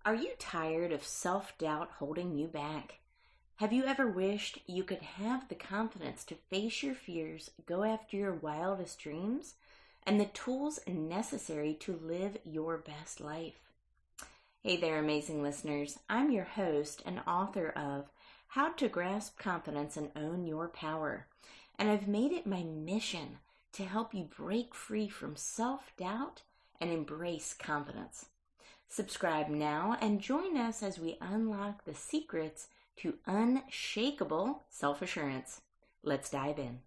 Are you tired of self-doubt holding you back? Have you ever wished you could have the confidence to face your fears, go after your wildest dreams, and the tools necessary to live your best life? Hey there, amazing listeners. I'm your host and author of How to Grasp Confidence and Own Your Power. And I've made it my mission to help you break free from self-doubt and embrace confidence. Subscribe now and join us as we unlock the secrets to unshakable self-assurance. Let's dive in.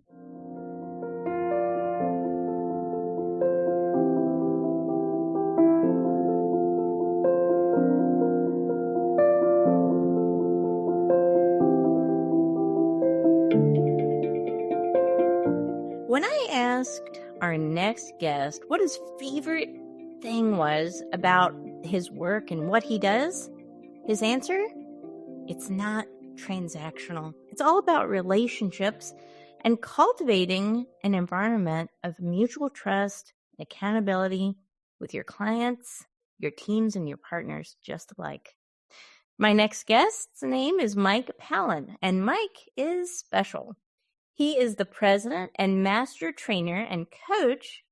When I asked our next guest what his favorite thing was about his work and what he does, his answer, it's not transactional. It's all about relationships and cultivating an environment of mutual trust and accountability with your clients, your teams, and your partners just alike. My next guest's name is Mike Pallin, and Mike is special. He is the president and master trainer and coach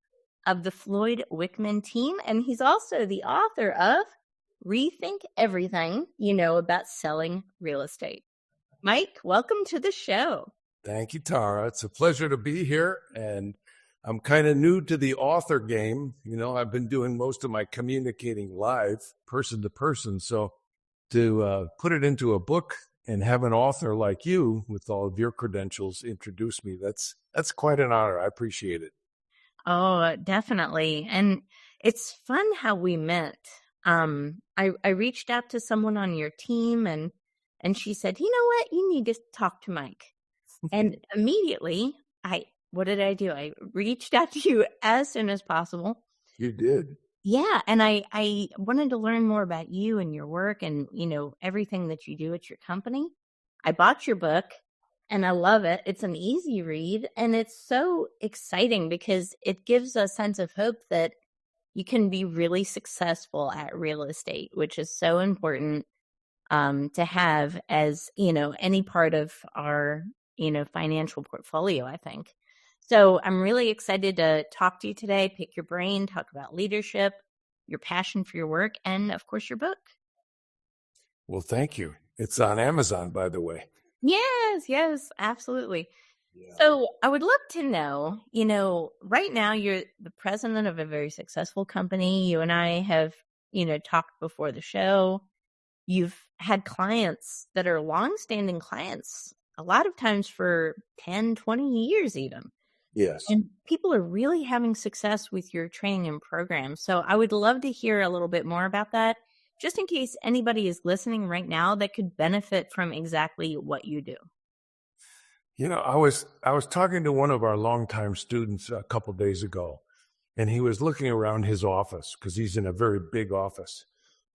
of the Floyd Wickman Team, and he's also the author of Rethink Everything You Know About Selling Real Estate. Mike, welcome to the show. Thank you, Tara. It's a pleasure to be here, and I'm kind of new to the author game. You know, I've been doing most of my communicating live, person to person, so to put it into a book and have an author like you with all of your credentials introduce me, that's quite an honor. I appreciate it. Oh, definitely. And it's fun how we met. I reached out to someone on your team and she said, you know what? You need to talk to Mike. And immediately what did I do? I reached out to you as soon as possible. You did. Yeah. And I wanted to learn more about you and your work and, you know, everything that you do at your company. I bought your book. And I love it. It's an easy read, and it's so exciting because it gives a sense of hope that you can be really successful at real estate, which is so important to have as, you know, any part of our, you know, financial portfolio, I think. So I'm really excited to talk to you today, pick your brain, talk about leadership, your passion for your work, and of course, your book. Well, thank you. It's on Amazon, by the way. Yes, absolutely. Yeah. So I would love to know, you know, right now you're the president of a very successful company. You and I have, you know, talked before the show. You've had clients that are longstanding clients, a lot of times for 10, 20 years even. Yes. And people are really having success with your training and program. So I would love to hear a little bit more about that, just in case anybody is listening right now that could benefit from exactly what you do. You know, I was talking to one of our longtime students a couple of days ago, and he was looking around his office because he's in a very big office.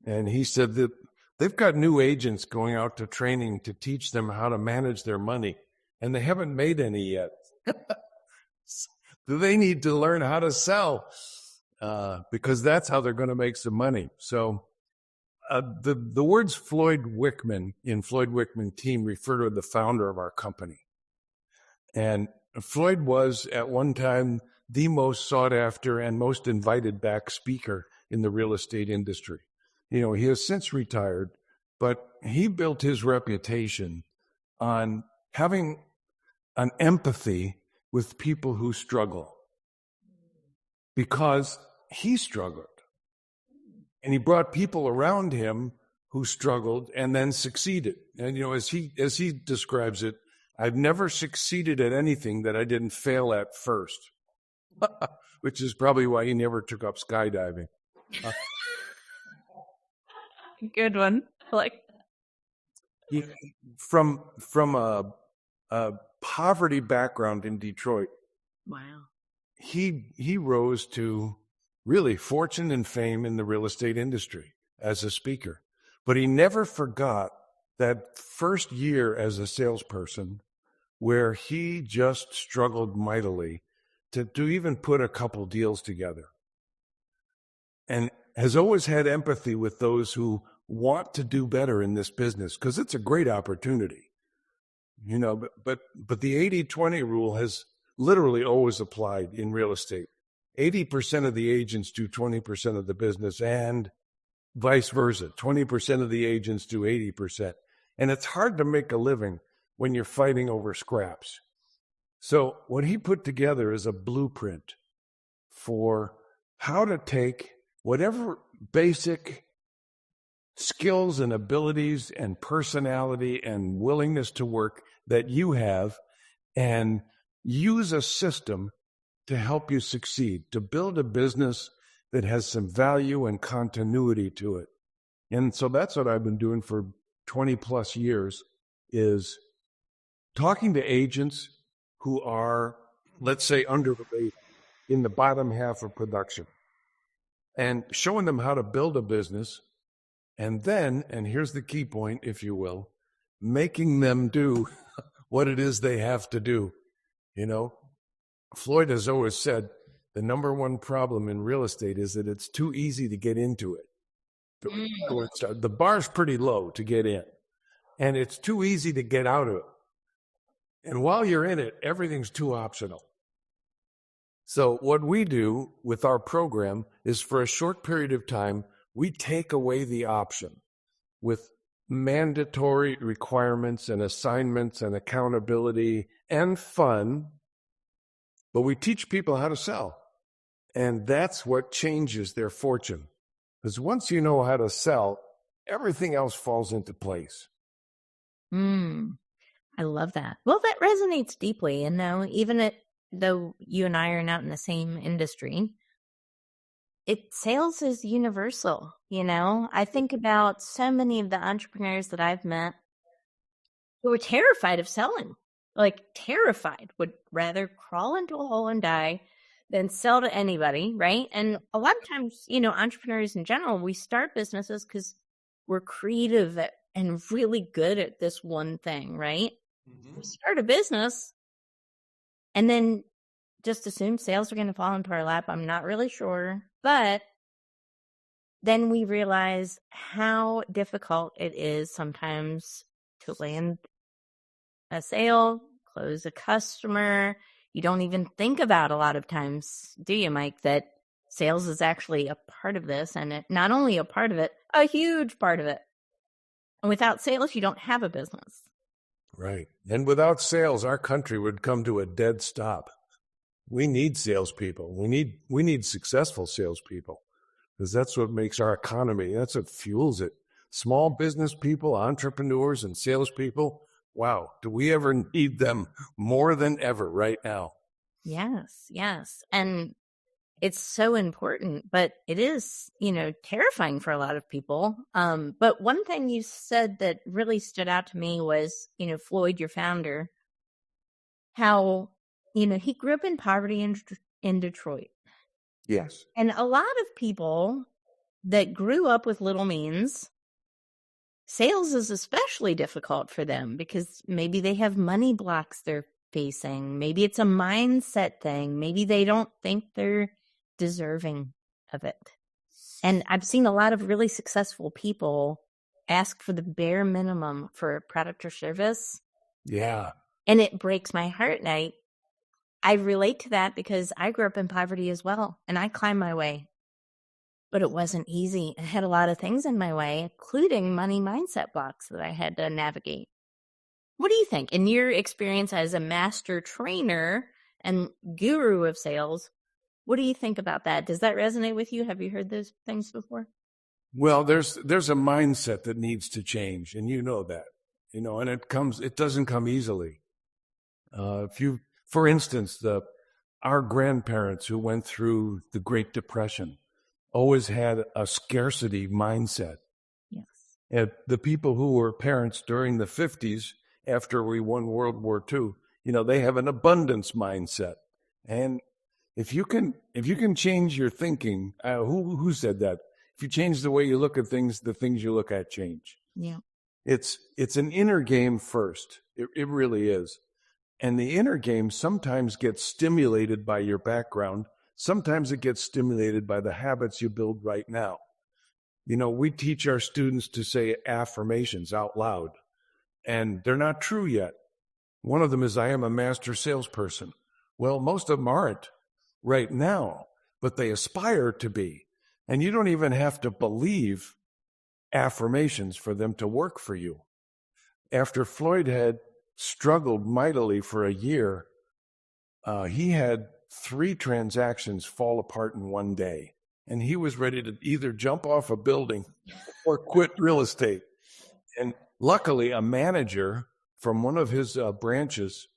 And he said that they've got new agents going out to training to teach them how to manage their money, and they haven't made any yet. Do they need to learn how to sell? Because that's how they're going to make some money. So the words Floyd Wickman in Floyd Wickman Team refer to the founder of our company. And Floyd was at one time the most sought after and most invited back speaker in the real estate industry. You know, he has since retired, but he built his reputation on having an empathy with people who struggle because he struggled. And he brought people around him who struggled and then succeeded. And, you know, as he describes it, I've never succeeded at anything that I didn't fail at first, which is probably why he never took up skydiving. Good one. From a poverty background in Detroit. Wow. He rose to really fortune and fame in the real estate industry as a speaker. But he never forgot that first year as a salesperson where he just struggled mightily to even put a couple deals together. And has always had empathy with those who want to do better in this business because it's a great opportunity, but the 80-20 rule has literally always applied in real estate. 80% of the agents do 20% of the business and vice versa. 20% of the agents do 80%. And it's hard to make a living when you're fighting over scraps. So what he put together is a blueprint for how to take whatever basic skills and abilities and personality and willingness to work that you have and use a system to help you succeed, to build a business that has some value and continuity to it. And so that's what I've been doing for 20 plus years, is talking to agents who are, let's say, underrated in the bottom half of production and showing them how to build a business. And then, and here's the key point, if you will, making them do what it is they have to do. Floyd has always said the number one problem in real estate is that it's too easy to get into it. The bar's pretty low to get in, and it's too easy to get out of it. And while you're in it, everything's too optional. So what we do with our program is, for a short period of time, we take away the option with mandatory requirements and assignments and accountability and fun, but we teach people how to sell. And that's what changes their fortune. Because once you know how to sell, everything else falls into place. I love that. Well, that resonates deeply. And now, though you and I are not in the same industry, sales is universal. I think about so many of the entrepreneurs that I've met who were terrified of selling, like terrified, would rather crawl into a hole and die than sell to anybody, right? And a lot of times, entrepreneurs in general, we start businesses because we're creative and really good at this one thing, right? Mm-hmm. We start a business and then just assume sales are going to fall into our lap. I'm not really sure. But then we realize how difficult it is sometimes to land a sale, close a customer. You don't even think about a lot of times, do you, Mike, that sales is actually a part of this, and not only a part of it, a huge part of it. And without sales, you don't have a business. Right. And without sales, our country would come to a dead stop. We need salespeople. We need successful salespeople, because that's what makes our economy. That's what fuels it. Small business people, entrepreneurs, and salespeople. Wow, do we ever need them more than ever right now? Yes. And it's so important, but it is, terrifying for a lot of people. But one thing you said that really stood out to me was, Floyd, your founder, how, he grew up in poverty in Detroit. Yes. And a lot of people that grew up with little means, sales is especially difficult for them because maybe they have money blocks they're facing. Maybe it's a mindset thing. Maybe they don't think they're deserving of it. And I've seen a lot of really successful people ask for the bare minimum for a product or service. Yeah. And it breaks my heart. And I relate to that because I grew up in poverty as well. And I climbed my way. But it wasn't easy. I had a lot of things in my way, including money mindset blocks that I had to navigate. What do you think? In your experience as a master trainer and guru of sales, what do you think about that? Does that resonate with you? Have you heard those things before? Well, there's a mindset that needs to change, and you know that. And it doesn't come easily. For instance, our grandparents who went through the Great Depression always had a scarcity mindset. Yes. And the people who were parents during the 50s, after we won World War II, they have an abundance mindset. And if you can change your thinking, who said that? If you change the way you look at things, the things you look at change. Yeah. It's an inner game first. It really is. And the inner game sometimes gets stimulated by your background. Sometimes it gets stimulated by the habits you build right now. We teach our students to say affirmations out loud, and they're not true yet. One of them is, I am a master salesperson. Well, most of them aren't right now, but they aspire to be. And you don't even have to believe affirmations for them to work for you. After Floyd had struggled mightily for a year, he had 3 transactions fall apart in one day. And he was ready to either jump off a building or quit real estate. And luckily, a manager from one of his branches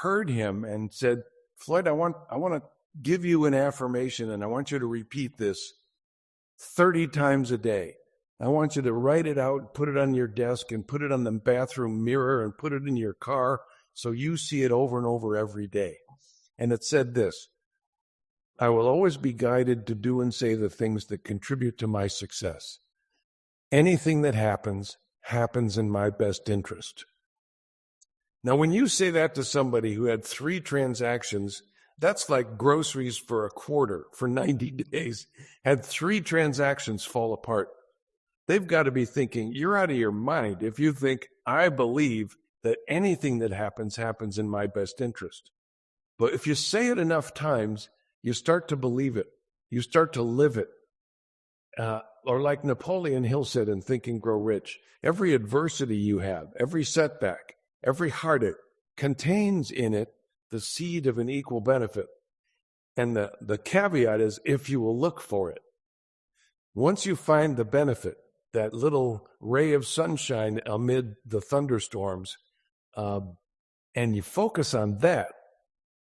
heard him and said, Floyd, I want to give you an affirmation, and I want you to repeat this 30 times a day. I want you to write it out, put it on your desk, and put it on the bathroom mirror, and put it in your car so you see it over and over every day. And it said this: I will always be guided to do and say the things that contribute to my success. Anything that happens in my best interest. Now, when you say that to somebody who had 3 transactions, that's like groceries for a quarter for 90 days, had 3 transactions fall apart. They've got to be thinking, you're out of your mind if you think, I believe that anything that happens in my best interest. But if you say it enough times, you start to believe it. You start to live it. Or like Napoleon Hill said in Think and Grow Rich, every adversity you have, every setback, every heartache contains in it the seed of an equal benefit. And the caveat is if you will look for it. Once you find the benefit, that little ray of sunshine amid the thunderstorms, and you focus on that,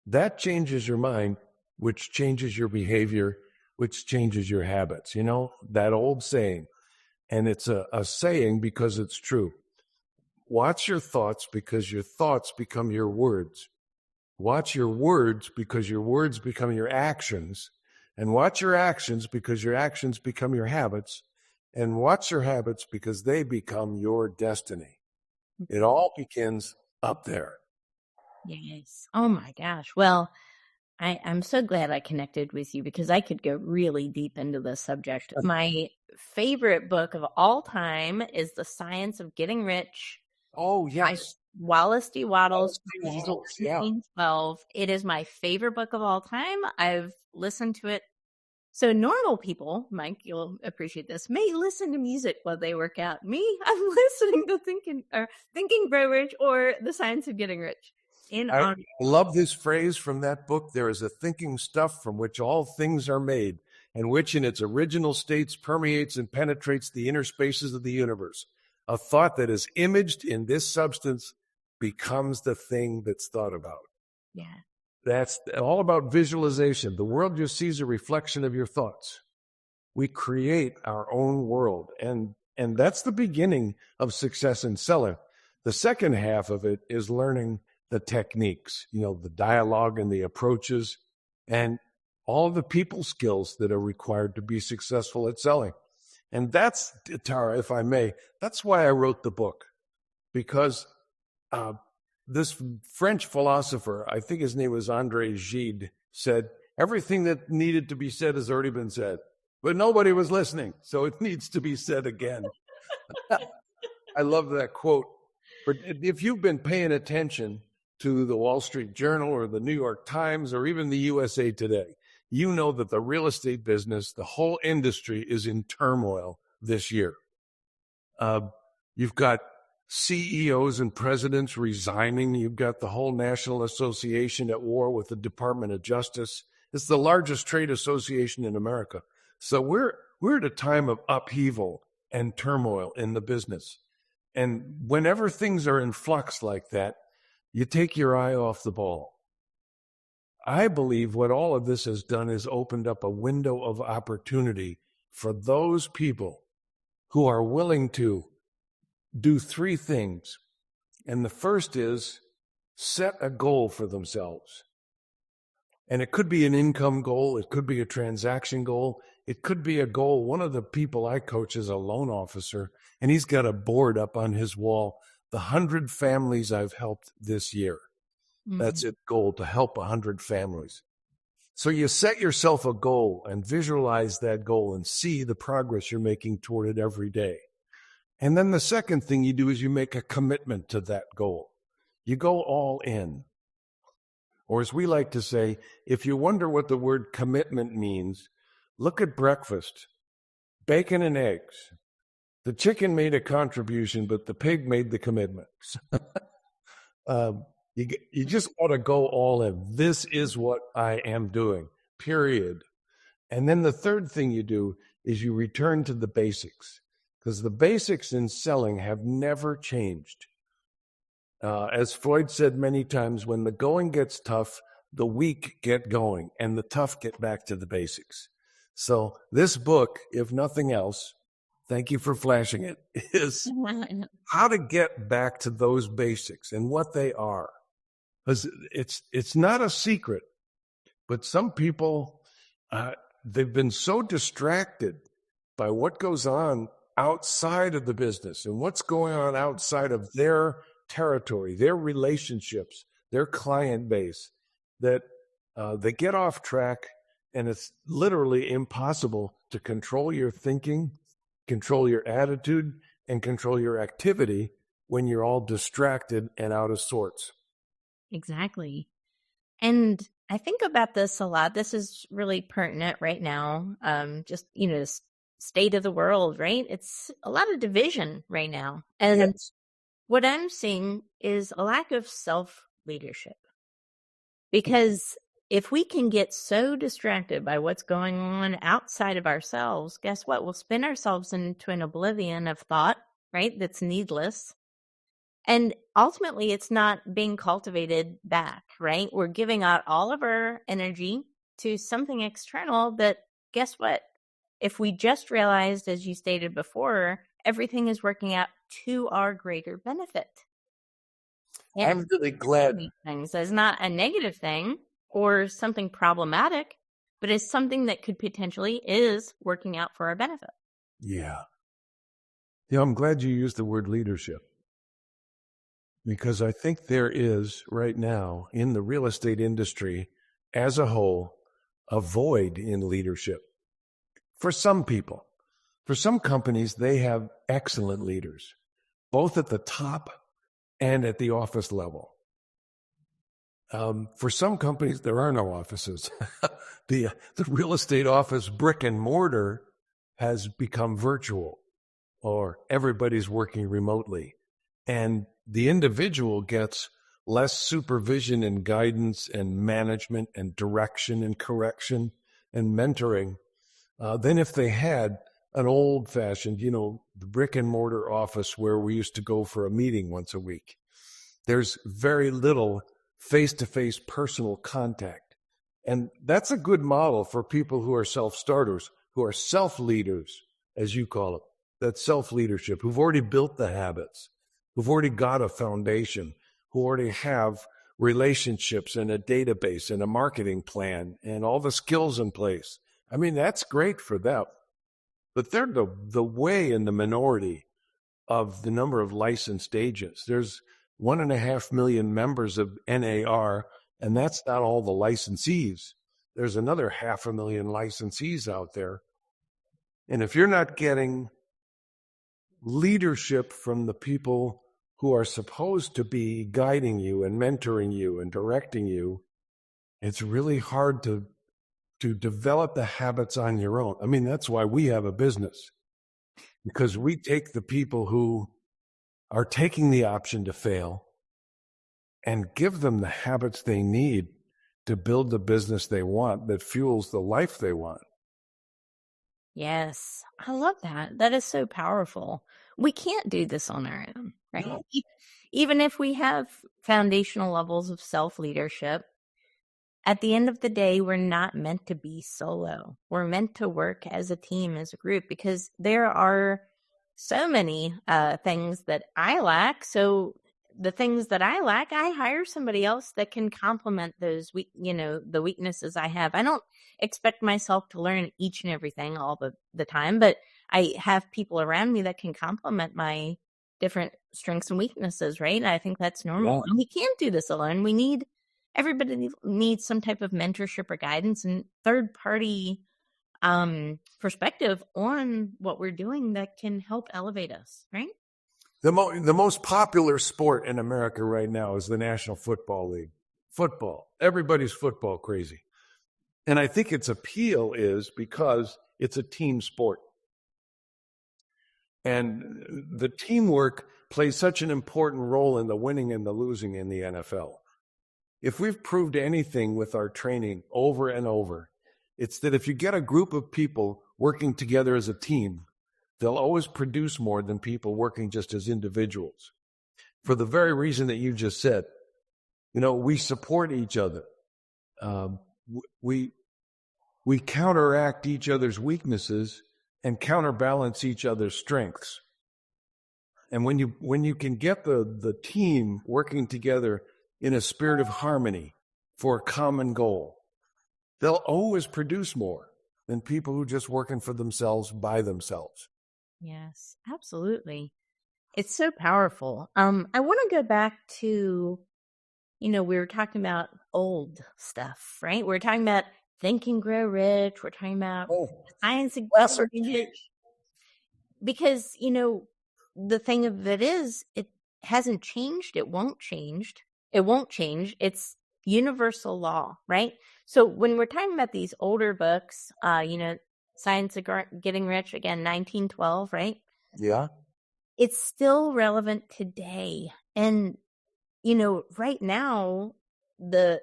that changes your mind, which changes your behavior, which changes your habits. That old saying, and it's a saying because it's true. Watch your thoughts because your thoughts become your words. Watch your words because your words become your actions. And watch your actions because your actions become your habits. And watch your habits because they become your destiny. It all begins up there. Yes. Oh my gosh. Well, I'm so glad I connected with you because I could go really deep into this subject. My favorite book of all time is The Science of Getting Rich. Oh, yes. Wallace D. Wattles, Yeah. 1912. It is my favorite book of all time. I've listened to it. So normal people, Mike, you'll appreciate this, may listen to music while they work out. Me, I'm listening to Thinking Grow Rich or The Science of Getting Rich. I love this phrase from that book. There is a thinking stuff from which all things are made, and which in its original states permeates and penetrates the inner spaces of the universe. A thought that is imaged in this substance becomes the thing that's thought about. Yeah. That's all about visualization. The world just sees a reflection of your thoughts. We create our own world, and that's the beginning of success in selling. The second half of it is learning the techniques, the dialogue and the approaches, and all the people skills that are required to be successful at selling. And that's, Tara, if I may, that's why I wrote the book, because this French philosopher, I think his name was André Gide, said, everything that needed to be said has already been said, but nobody was listening, so it needs to be said again. I love that quote. But if you've been paying attention to the Wall Street Journal or the New York Times or even the USA Today, you know that the real estate business, the whole industry is in turmoil this year. You've got CEOs and presidents resigning. You've got the whole National Association at war with the Department of Justice. It's the largest trade association in America. So we're at a time of upheaval and turmoil in the business. And whenever things are in flux like that, you take your eye off the ball. I believe what all of this has done is opened up a window of opportunity for those people who are willing to do 3 things. And the first is set a goal for themselves. And it could be an income goal. It could be a transaction goal. It could be a goal. One of the people I coach is a loan officer, and he's got a board up on his wall, the 100 families I've helped this year. Mm-hmm. That's its goal, to help 100 families. So you set yourself a goal and visualize that goal and see the progress you're making toward it every day. And then the second thing you do is you make a commitment to that goal. You go all in. Or as we like to say, if you wonder what the word commitment means, look at breakfast. Bacon and eggs. The chicken made a contribution, but the pig made the commitment. You just ought to go all in. This is what I am doing, period. And then the third thing you do is you return to the basics, because the basics in selling have never changed. As Floyd said many times, when the going gets tough, the weak get going, and the tough get back to the basics. So this book, if nothing else, thank you for flashing it, is how to get back to those basics and what they are. Because it's not a secret, but some people, they've been so distracted by what goes on outside of the business and what's going on outside of their territory, their relationships, their client base, that they get off track, and it's literally impossible to control your thinking, control your attitude, and control your activity when you're all distracted and out of sorts. Exactly. And I think about this a lot. This is really pertinent right now. Just, state of the world, right? It's a lot of division right now. And Yes. what I'm seeing is a lack of self-leadership. Because if we can get so distracted by what's going on outside of ourselves, guess what? We'll spin ourselves into an oblivion of thought, right? That's needless. And ultimately, it's not being cultivated back, right? We're giving out all of our energy to something external, but guess what? If we just realized, as you stated before, everything is working out to our greater benefit. I'm really glad. Things as not a negative thing or something problematic, but as something that could potentially is working out for our benefit. Yeah. I'm glad you used the word leadership, because I think there is right now in the real estate industry as a whole a void in leadership. For some people, for some companies, they have excellent leaders, both at the top and at the office level. For some companies, there are no offices. The real estate office brick and mortar has become virtual, or everybody's working remotely. And the individual gets less supervision and guidance and management and direction and correction and mentoring than if they had an old-fashioned, the brick and mortar office where we used to go for a meeting once a week. There's very little face-to-face personal contact. And that's a good model for people who are self-starters, who are self-leaders, as you call it. That's self-leadership, who've already built the habits, who've already got a foundation, who already have relationships and a database and a marketing plan and all the skills in place. I mean, that's great for them. But they're the way in the minority of the number of licensed agents. There's 1.5 million members of NAR, and that's not all the licensees. There's another 500,000 licensees out there. And if you're not getting leadership from the people who are supposed to be guiding you and mentoring you and directing you, it's really hard to develop the habits on your own. I mean, that's why we have a business, because we take the people who are taking the option to fail and give them the habits they need to build the business they want that fuels the life they want. Yes, I love that. That is so powerful. We can't do this on our own, right? No. Even if we have foundational levels of self-leadership, at the end of the day, we're not meant to be solo. We're meant to work as a team, as a group, because there are so many things that I lack. So the things that I lack, I hire somebody else that can complement those, the weaknesses I have. I don't expect myself to learn each and everything all the time, but I have people around me that can complement my different strengths and weaknesses, right? I think that's normal. Yeah. And we can't do this alone. We need everybody needs some type of mentorship or guidance and third party perspective on what we're doing that can help elevate us, right? The most popular sport in America right now is the National Football League. Football. Everybody's football crazy. And I think its appeal is because it's a team sport. And the teamwork plays such an important role in the winning and the losing in the NFL. If we've proved anything with our training over and over, it's that if you get a group of people working together as a team, they'll always produce more than people working just as individuals. For the very reason that you just said, we support each other. We counteract each other's weaknesses and counterbalance each other's strengths. And when you can get the team working together in a spirit of harmony for a common goal, they'll always produce more than people who are just working for themselves by themselves. Yes, absolutely. It's so powerful. I want to go back to, we were talking about old stuff, right? We're talking about Think and Grow Rich. We're talking about science and because, the thing of it is, it hasn't changed. It won't change. It's universal law, right? So when we're talking about these older books, Science of Getting Rich, again, 1912, right? Yeah. It's still relevant today. And, right now, the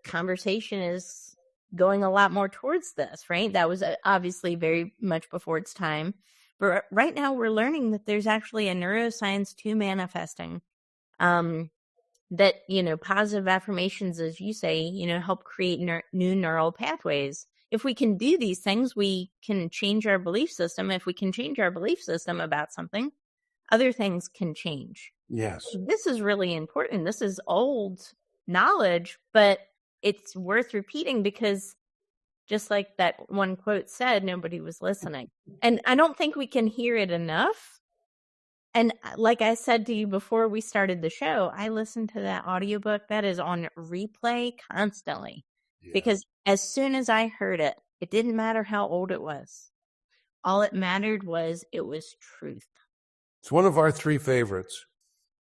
conversation is going a lot more towards this, right? That was obviously very much before its time. But right now, we're learning that there's actually a neuroscience to manifesting. That, positive affirmations, as you say, help create new neural pathways. If we can do these things, we can change our belief system. If we can change our belief system about something, other things can change. Yes. This is really important. This is old knowledge, but it's worth repeating because just like that one quote said, nobody was listening. And I don't think we can hear it enough. And like I said to you before we started the show, I listened to that audiobook that is on replay constantly. Yeah. Because as soon as I heard it, it didn't matter how old it was. All it mattered was it was truth. It's one of our three favorites.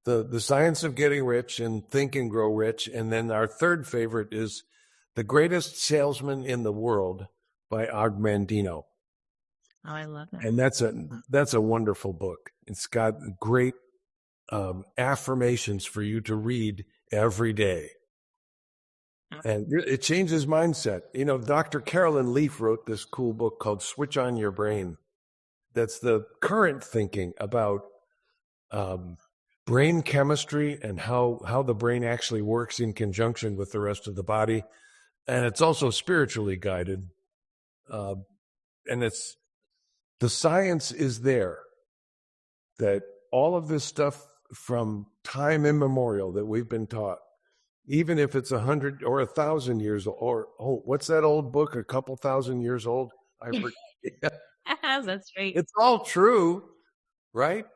The Science of Getting Rich and Think and Grow Rich. And then our third favorite is The Greatest Salesman in the World by Og Mandino. Oh, I love that. And that's a wonderful book. It's got great affirmations for you to read every day. And it changes mindset. Dr. Carolyn Leaf wrote this cool book called Switch on Your Brain. That's the current thinking about brain chemistry and how the brain actually works in conjunction with the rest of the body. And it's also spiritually guided. And the science is there that all of this stuff from time immemorial that we've been taught, even if it's 100 or 1,000 years old, or what's that old book, a couple thousand years old? I forget. That's right. It's all true, right?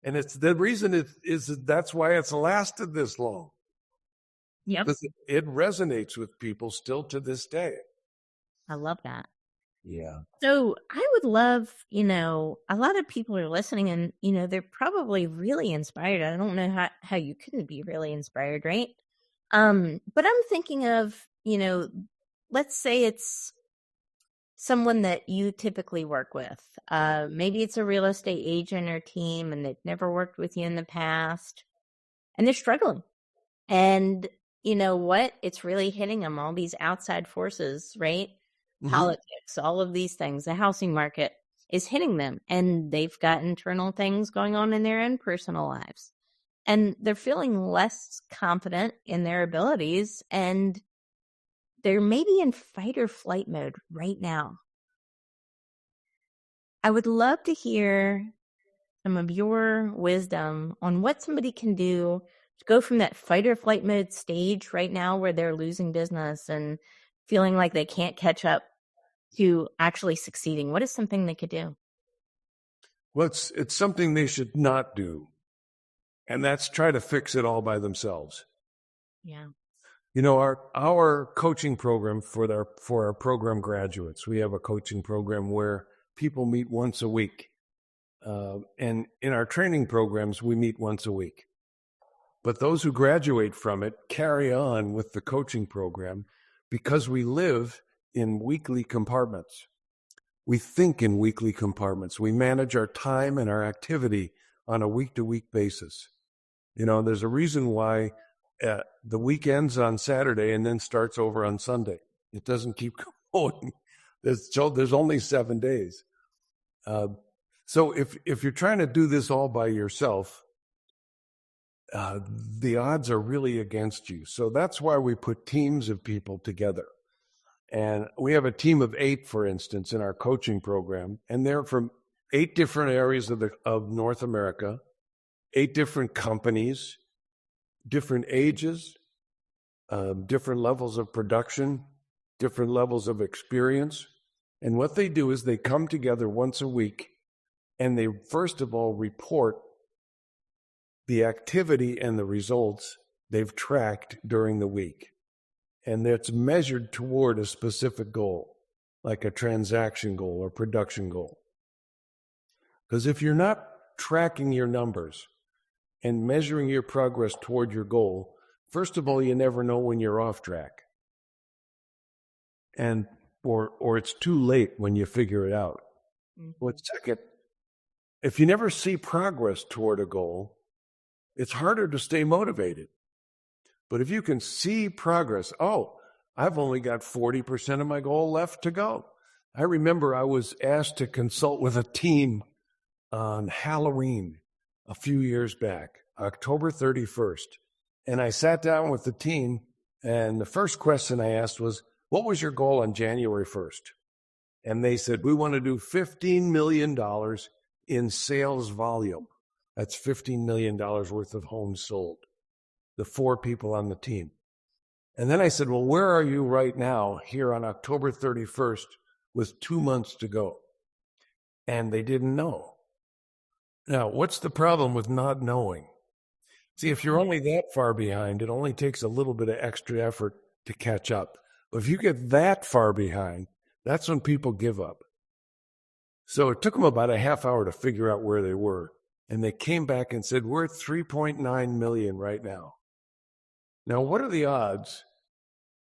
And it's the reason that's why it's lasted this long. Yep. Because it resonates with people still to this day. I love that. Yeah. So I would love, a lot of people are listening and, they're probably really inspired. I don't know how you couldn't be really inspired, right? But I'm thinking of, let's say it's someone that you typically work with. Maybe it's a real estate agent or team and they've never worked with you in the past and they're struggling. And you know what? It's really hitting them, all these outside forces, right? Mm-hmm. Politics, all of these things, the housing market is hitting them and they've got internal things going on in their own personal lives. And they're feeling less confident in their abilities and they're maybe in fight or flight mode right now. I would love to hear some of your wisdom on what somebody can do to go from that fight or flight mode stage right now where they're losing business and feeling like they can't catch up to actually succeeding. What is something they could do? Well, it's something they should not do. And that's try to fix it all by themselves. Yeah. Our coaching program for our program graduates, we have a coaching program where people meet once a week. And in our training programs, we meet once a week. But those who graduate from it carry on with the coaching program because we live in weekly compartments. We think in weekly compartments. We manage our time and our activity on a week-to-week basis. There's a reason why the week ends on Saturday and then starts over on Sunday. It doesn't keep going. There's only 7 days. So if you're trying to do this all by yourself, the odds are really against you. So that's why we put teams of people together. And we have a team of 8, for instance, in our coaching program, and they're from 8 different areas of North America, 8 different companies, different ages, different levels of production, different levels of experience. And what they do is they come together once a week, and they first of all report the activity and the results they've tracked during the week. And that's measured toward a specific goal, like a transaction goal or production goal. Because if you're not tracking your numbers and measuring your progress toward your goal, first of all, you never know when you're off track. Or it's too late when you figure it out. But second, if you never see progress toward a goal, it's harder to stay motivated. But if you can see progress, I've only got 40% of my goal left to go. I remember I was asked to consult with a team on Halloween a few years back, October 31st. And I sat down with the team, and the first question I asked was, what was your goal on January 1st? And they said, we want to do $15 million in sales volume. That's $15 million worth of homes sold. The 4 people on the team. And then I said, well, where are you right now here on October 31st with 2 months to go? And they didn't know. Now, what's the problem with not knowing? See, if you're only that far behind, it only takes a little bit of extra effort to catch up. But if you get that far behind, that's when people give up. So it took them about a half hour to figure out where they were. And they came back and said, we're at 3.9 million right now. Now, what are the odds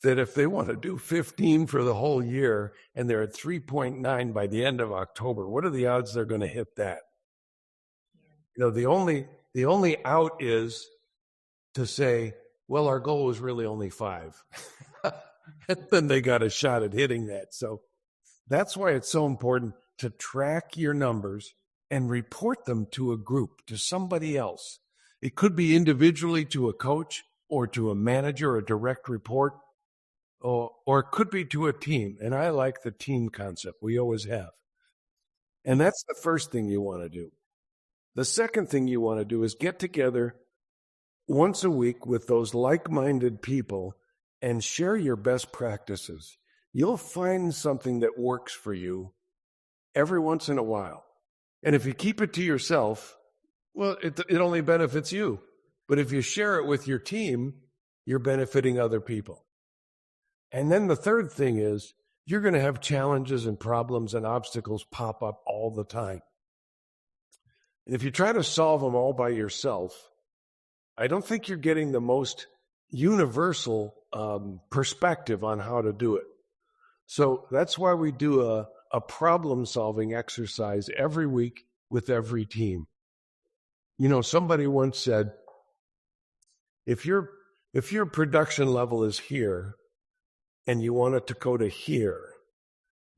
that if they want to do 15 for the whole year and they're at 3.9 by the end of October, what are the odds they're going to hit that? The only out is to say, well, our goal was really only 5. And then they got a shot at hitting that. So that's why it's so important to track your numbers and report them to a group, to somebody else. It could be individually to a coach or to a manager, a direct report, or it could be to a team. And I like the team concept. We always have. And that's the first thing you want to do. The second thing you want to do is get together once a week with those like-minded people and share your best practices. You'll find something that works for you every once in a while. And if you keep it to yourself, well, it only benefits you. But if you share it with your team, you're benefiting other people. And then the third thing is you're going to have challenges and problems and obstacles pop up all the time. And if you try to solve them all by yourself, I don't think you're getting the most universal perspective on how to do it. So that's why we do a problem-solving exercise every week with every team. Somebody once said, if your production level is here and you want it to go to here,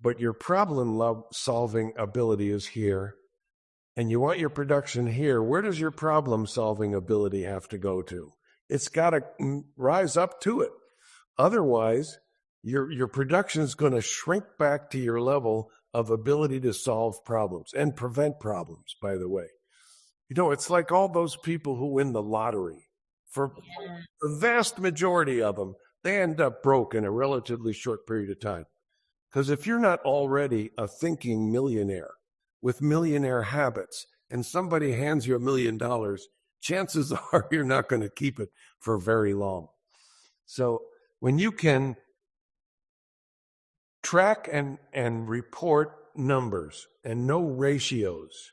but your problem-solving ability is here, and you want your production here, where does your problem-solving ability have to go to? It's got to rise up to it. Otherwise, your production is going to shrink back to your level of ability to solve problems and prevent problems, by the way. It's like all those people who win the lottery. For the vast majority of them, they end up broke in a relatively short period of time. Because if you're not already a thinking millionaire with millionaire habits and somebody hands you $1 million, chances are you're not going to keep it for very long. So when you can track and report numbers and know ratios,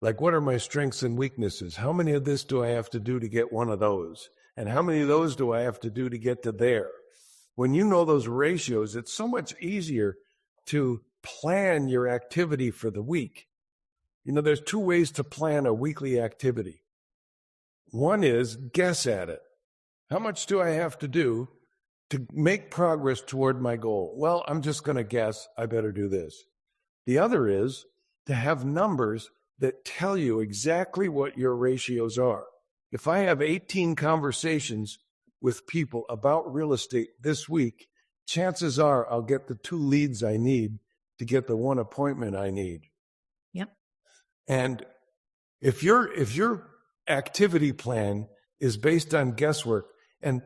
like what are my strengths and weaknesses? How many of this do I have to do to get one of those? And how many of those do I have to do to get to there? When you know those ratios, it's so much easier to plan your activity for the week. You know, there's two ways to plan a weekly activity. One is guess at it. How much do I have to do to make progress toward my goal? Well, I'm just going to guess I better do this. The other is to have numbers that tell you exactly what your ratios are. If I have 18 conversations with people about real estate this week, chances are I'll get the 2 leads I need to get the 1 appointment I need. Yep. And if your activity plan is based on guesswork, and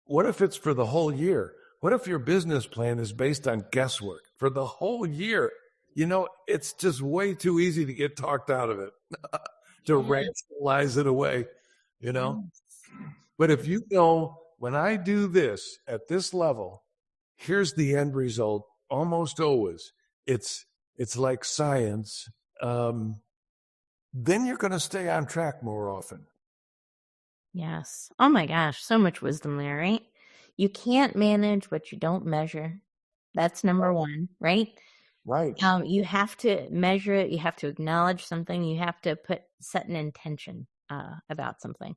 what if it's for the whole year? What if your business plan is based on guesswork for the whole year? You know, it's just way too easy to get talked out of it, to rationalize it away, you know? But if you know, when I do this at this level, here's the end result, almost always, it's like science, then you're going to stay on track more often. Yes. Oh my gosh, so much wisdom there, right? You can't manage what you don't measure. That's number one, right? Right. You have to measure it. You have to acknowledge something. You have to set an intention about something.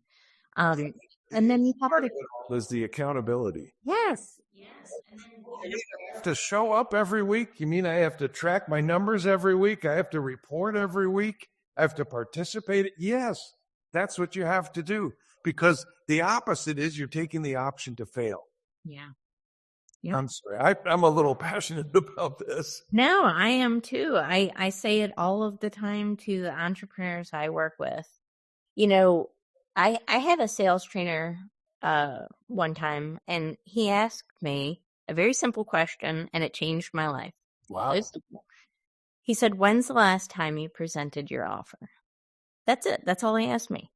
And then you have Part of it all is the accountability. Yes. I have to show up every week. You mean I have to track my numbers every week? I have to report every week? I have to participate? Yes, that's what you have to do. Because the opposite is you're taking the option to fail. Yeah. Yep. I'm sorry. I'm a little passionate about this. No, I am too. I say it all of the time to the entrepreneurs I work with. You know, I had a sales trainer one time, and he asked me a very simple question, and it changed my life. Wow. He said, "When's the last time you presented your offer?" That's it. That's all he asked me.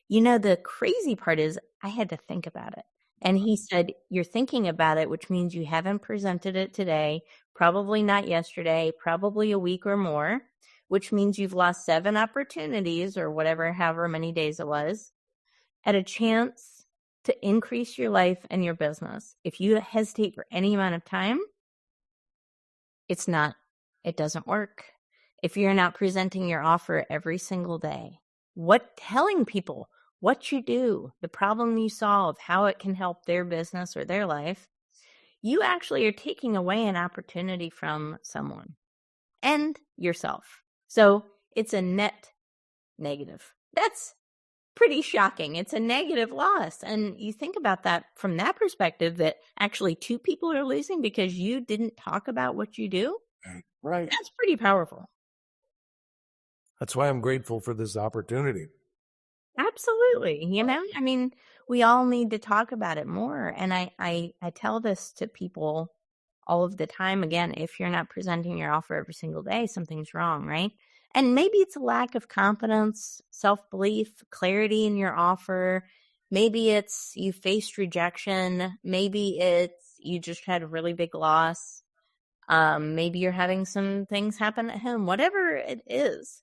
You know, the crazy part is I had to think about it. And he said, "You're thinking about it, which means you haven't presented it today, probably not yesterday, probably a week or more, which means you've lost 7 opportunities or whatever, however many days it was, at a chance to increase your life and your business. If you hesitate for any amount of time, it doesn't work. If you're not presenting your offer every single day, telling people what you do, the problem you solve, how it can help their business or their life, you actually are taking away an opportunity from someone and yourself. So it's a net negative. That's pretty shocking. It's a negative loss. And you think about that from that perspective, that actually 2 people are losing because you didn't talk about what you do. Right. That's pretty powerful. That's why I'm grateful for this opportunity. Absolutely. You know, I mean, we all need to talk about it more. And I tell this to people all of the time. Again, if you're not presenting your offer every single day, something's wrong, right? And maybe it's a lack of confidence, self-belief, clarity in your offer. Maybe it's you faced rejection. Maybe it's you just had a really big loss. Maybe you're having some things happen at home. Whatever it is,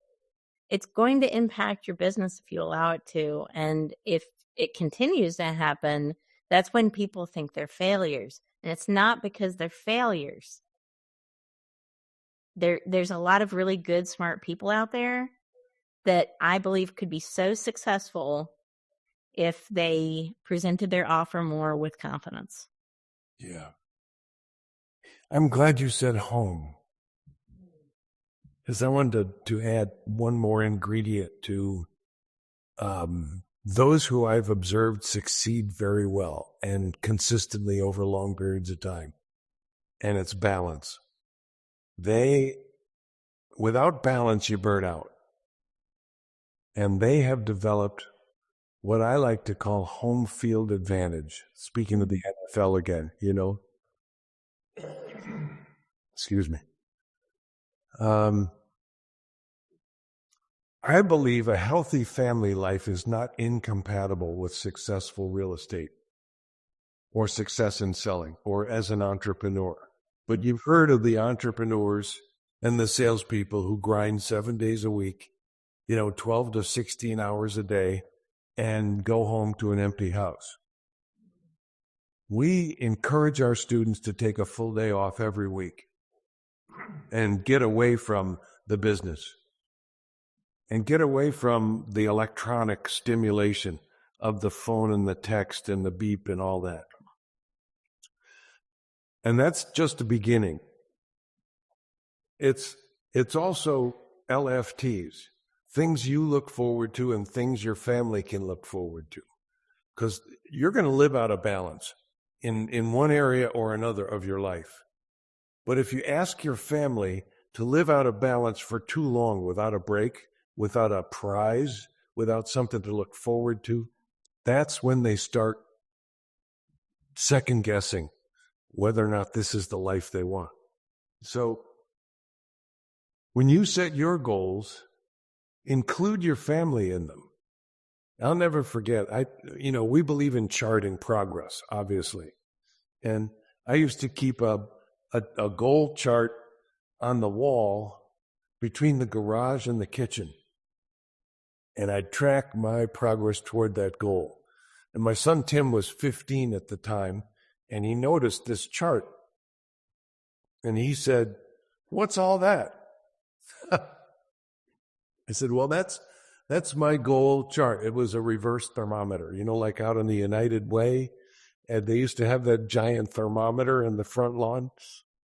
it's going to impact your business if you allow it to. And if it continues to happen, that's when people think they're failures. And it's not because they're failures. There's a lot of really good, smart people out there that I believe could be so successful if they presented their offer more with confidence. Yeah. I'm glad you said home, because I wanted to add one more ingredient to those who I've observed succeed very well and consistently over long periods of time. And it's balance. Without balance, you burn out. And they have developed what I like to call home field advantage. Speaking of the NFL again, you know. Excuse me. I believe a healthy family life is not incompatible with successful real estate. or success in selling or as an entrepreneur. But you've heard of the entrepreneurs and the salespeople who grind 7 days a week, 12 to 16 hours a day, and go home to an empty house. We encourage our students to take a full day off every week and get away from the business and get away from the electronic stimulation of the phone and the text and the beep and all that. And that's just the beginning. It's also LFTs, things you look forward to and things your family can look forward to. Because you're going to live out of balance in one area or another of your life. But if you ask your family to live out of balance for too long without a break, without a prize, without something to look forward to, that's when they start second guessing whether or not this is the life they want. So when you set your goals, include your family in them. I'll never forget, we believe in charting progress, obviously. And I used to keep a goal chart on the wall between the garage and the kitchen. And I'd track my progress toward that goal. And my son Tim was 15 at the time, and he noticed this chart. And he said, "What's all that?" I said, "Well, that's my goal chart." It was a reverse thermometer, like out on the United Way. And they used to have that giant thermometer in the front lawn.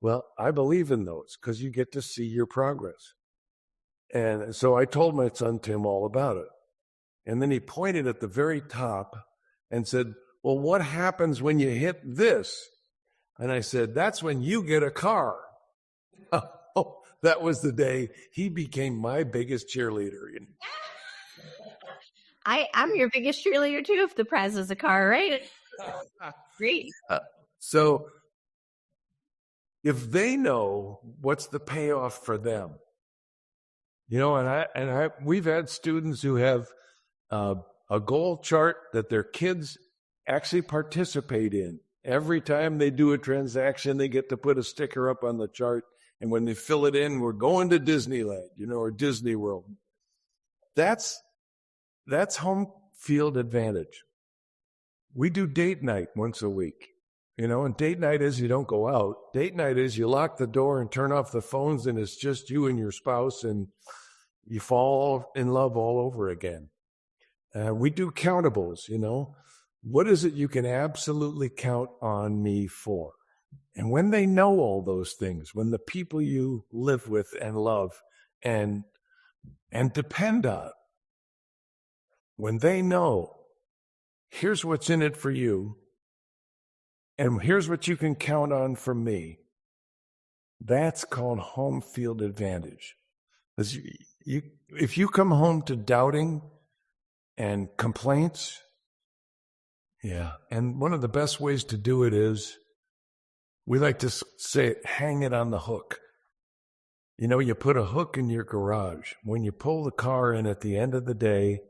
Well, I believe in those because you get to see your progress. And so I told my son Tim all about it. And then he pointed at the very top and said, "Well, what happens when you hit this?" And I said, "That's when you get a car." Oh, that was the day he became my biggest cheerleader. I'm your biggest cheerleader too if the prize is a car, right? Great. So if they know what's the payoff for them, and we've had students who have a goal chart that their kids actually participate in. Every time they do a transaction, they get to put a sticker up on the chart. And when they fill it in, we're going to Disneyland, or Disney World. That's home field advantage. We do date night once a week, and date night is you don't go out. Date night is you lock the door and turn off the phones, and it's just you and your spouse, and you fall in love all over again. We do countables, What is it you can absolutely count on me for? And when they know all those things, when the people you live with and love and depend on, when they know, here's what's in it for you, and here's what you can count on from me, that's called home field advantage. If you come home to doubting and complaints, and one of the best ways to do it is, we like to say, hang it on the hook. You put a hook in your garage. When you pull the car in at the end of the day,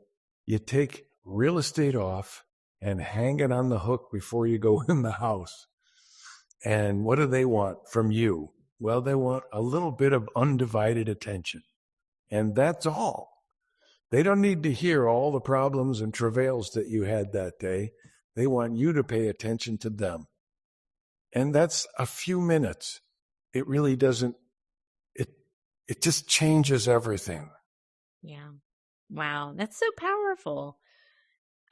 you take real estate off and hang it on the hook before you go in the house. And what do they want from you? Well, they want a little bit of undivided attention. And that's all. They don't need to hear all the problems and travails that you had that day. They want you to pay attention to them. And that's a few minutes. It really doesn't, it just changes everything. Yeah. Wow. That's so powerful.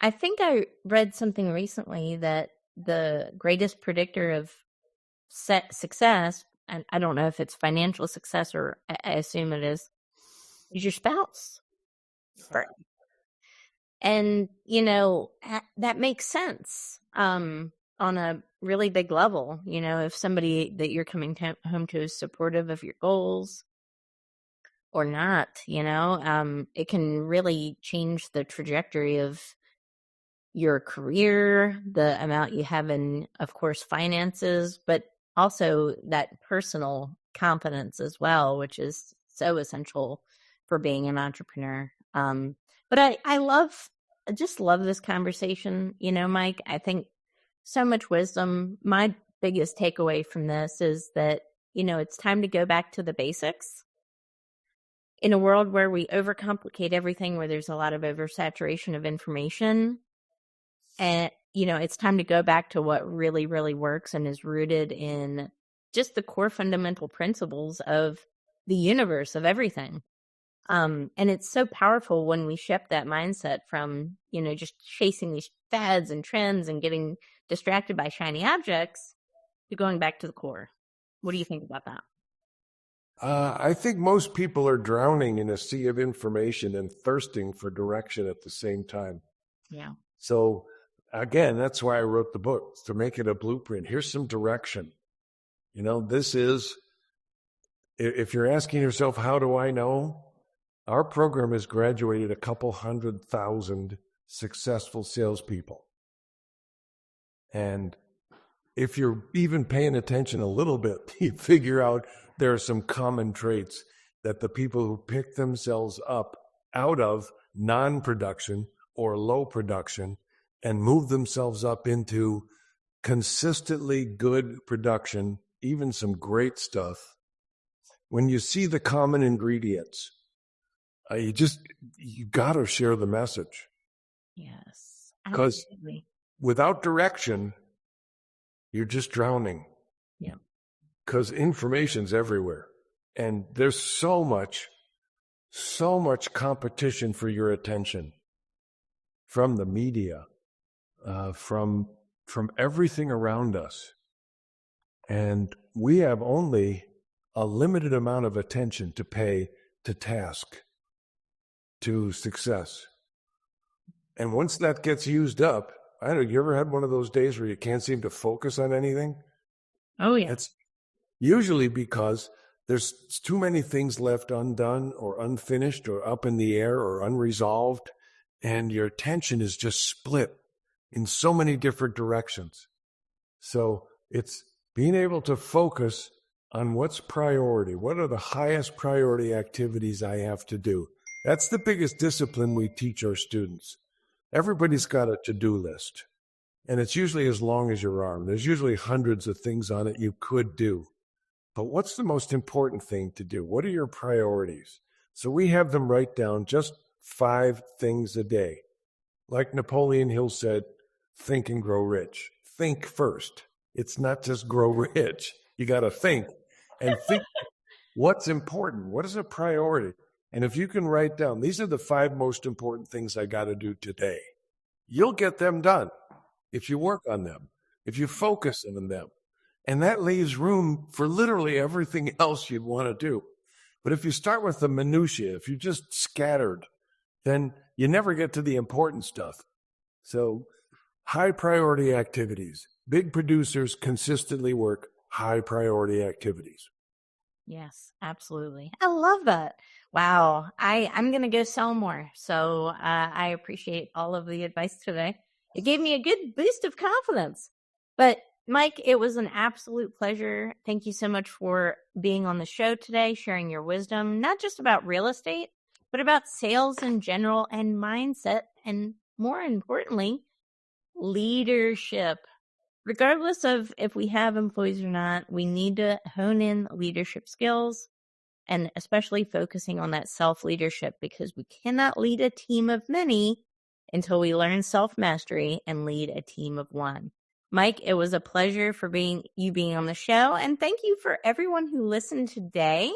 I think I read something recently that the greatest predictor of success, and I don't know if it's financial success or I assume it is your spouse. And, that makes sense on a really big level. If somebody that you're coming home to is supportive of your goals or not, it can really change the trajectory of your career, the amount you have in, of course, finances, but also that personal confidence as well, which is so essential for being an entrepreneur. But I just love this conversation, Mike. I think so much wisdom. My biggest takeaway from this is that, it's time to go back to the basics. In a world where we overcomplicate everything, where there's a lot of oversaturation of information, and, it's time to go back to what really, really works and is rooted in just the core fundamental principles of the universe, of everything. And it's so powerful when we shift that mindset from, just chasing these fads and trends and getting distracted by shiny objects to going back to the core. What do you think about that? I think most people are drowning in a sea of information and thirsting for direction at the same time. Yeah. So again, that's why I wrote the book, to make it a blueprint. Here's some direction. This is, if you're asking yourself, how do I know? Our program has graduated a couple 100,000 successful salespeople. And if you're even paying attention a little bit, you figure out there are some common traits that the people who pick themselves up out of non-production or low production and move themselves up into consistently good production, even some great stuff. When you see the common ingredients, you got to share the message. Yes. Because without direction, you're just drowning. Yeah. Because information's everywhere. And there's so much competition for your attention from the media, from everything around us. And we have only a limited amount of attention to pay to task, to success. And once that gets used up, I don't know, you ever had one of those days where you can't seem to focus on anything? Oh, yeah. It's usually because there's too many things left undone or unfinished or up in the air or unresolved, and your attention is just split in so many different directions. So it's being able to focus on what's priority. What are the highest priority activities I have to do? That's the biggest discipline we teach our students. Everybody's got a to-do list, and it's usually as long as your arm. There's usually hundreds of things on it you could do. But what's the most important thing to do? What are your priorities? So we have them write down just 5 things a day. Like Napoleon Hill said, think and grow rich. Think first. It's not just grow rich. You got to think and think what's important. What is a priority? And if you can write down, these are the 5 most important things I got to do today, you'll get them done if you work on them, if you focus on them. And that leaves room for literally everything else you'd want to do. But if you start with the minutiae, if you're just scattered, then you never get to the important stuff. So high priority activities. Big producers consistently work high priority activities. Yes, absolutely. I love that. Wow. I'm going to go sell more. So I appreciate all of the advice today. It gave me a good boost of confidence. But Mike, it was an absolute pleasure. Thank you so much for being on the show today, sharing your wisdom, not just about real estate, but about sales in general and mindset, and more importantly, leadership. Regardless of if we have employees or not, we need to hone in leadership skills, and especially focusing on that self-leadership, because we cannot lead a team of many until we learn self-mastery and lead a team of one. Mike, it was a pleasure for being on the show, and thank you for everyone who listened today.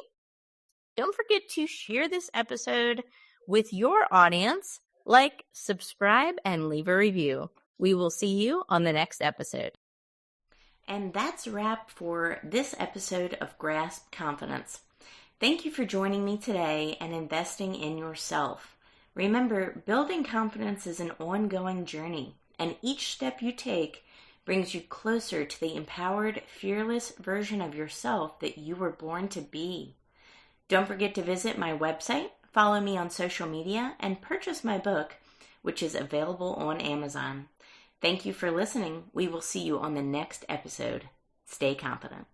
Don't forget to share this episode with your audience, like, subscribe, and leave a review. We will see you on the next episode. And that's a wrap for this episode of Grasp Confidence. Thank you for joining me today and investing in yourself. Remember, building confidence is an ongoing journey, and each step you take brings you closer to the empowered, fearless version of yourself that you were born to be. Don't forget to visit my website, follow me on social media, and purchase my book, which is available on Amazon. Thank you for listening. We will see you on the next episode. Stay confident.